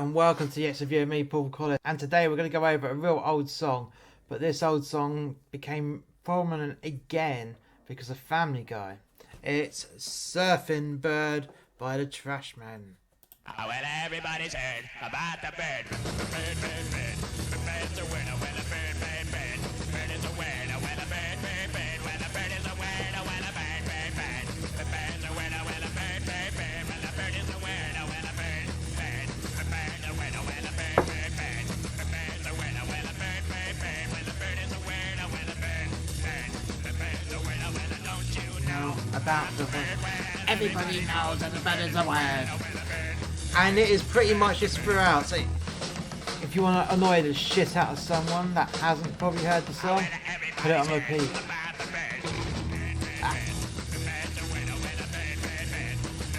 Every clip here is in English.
and welcome to Yet Review of me, Paul Collins. And today we're going to go over a real old song, but this old song became prominent again because of Family Guy. It's Surfin' Bird by the Trashmen. Oh, well, everybody's heard about the bird. Bird, bird, bird. The bird's a winner when a bird, bird, bird. Bird is a winner when a bird, bird, bird. When a bird is a winner when a bird, bird, bird. The bird's a winner when a bird, bird, bird. When a bird is a winner when a bird, bird. The bird's a winner when a bird, bird, bird. The bird's a winner when a bird, bird, bird. When the bird is a winner when a bird, bird. The bird's a winner when a don't you know About the bird. Everybody knows that the bird is a word. And it is pretty much just throughout. So if you want to annoy the shit out of someone that hasn't probably heard the song, put it on repeat.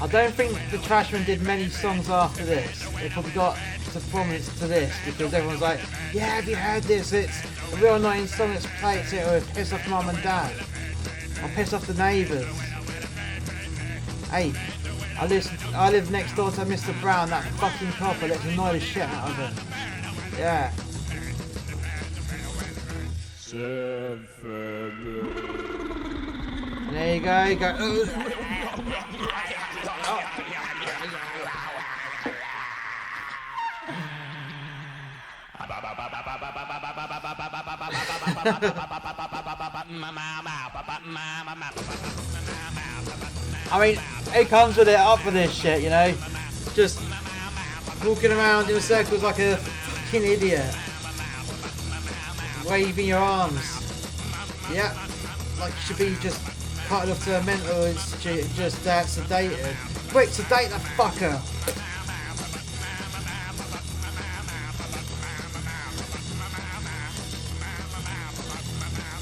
I don't think the Trashmen did many songs after this. They probably got to prominence to this because everyone's like, yeah, have you heard this? It's a real annoying song that's played to it, or it piss off mum and dad. Or piss off the neighbours. Hey, I live next door to Mr. Brown, that fucking copper. Let's annoy the shit out of him. Yeah. And there you go, you go. I mean, it comes with it up for this shit, you know. Just walking around in circles like a fucking idiot. Waving your arms. Yeah. Like you should be just cutting off to a mental institute and just sedated. Quick, sedate that fucker.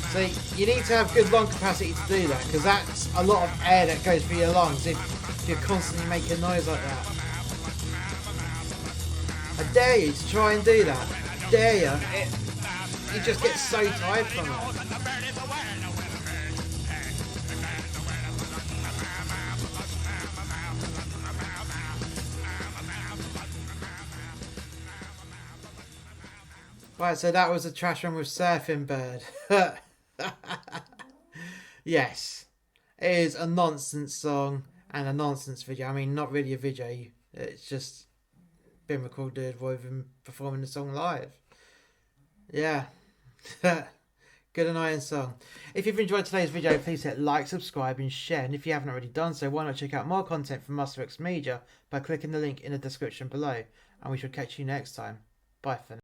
So you need to have good lung capacity to do that, because that's a lot of air that goes through your lungs if you're constantly making noise like that. I dare you to try and do that. I dare you. You just get so tired from it. Right, so that was a Trashmen with Surfin' Bird. Yes, it is a nonsense song and a nonsense video. I mean, not really a video. It's just been recorded with him performing the song live. Yeah. Good annoying song. If you've enjoyed today's video, please hit like, subscribe and share. And if you haven't already done so, why not check out more content from Master X Media by clicking the link in the description below. And we shall catch you next time. Bye for now.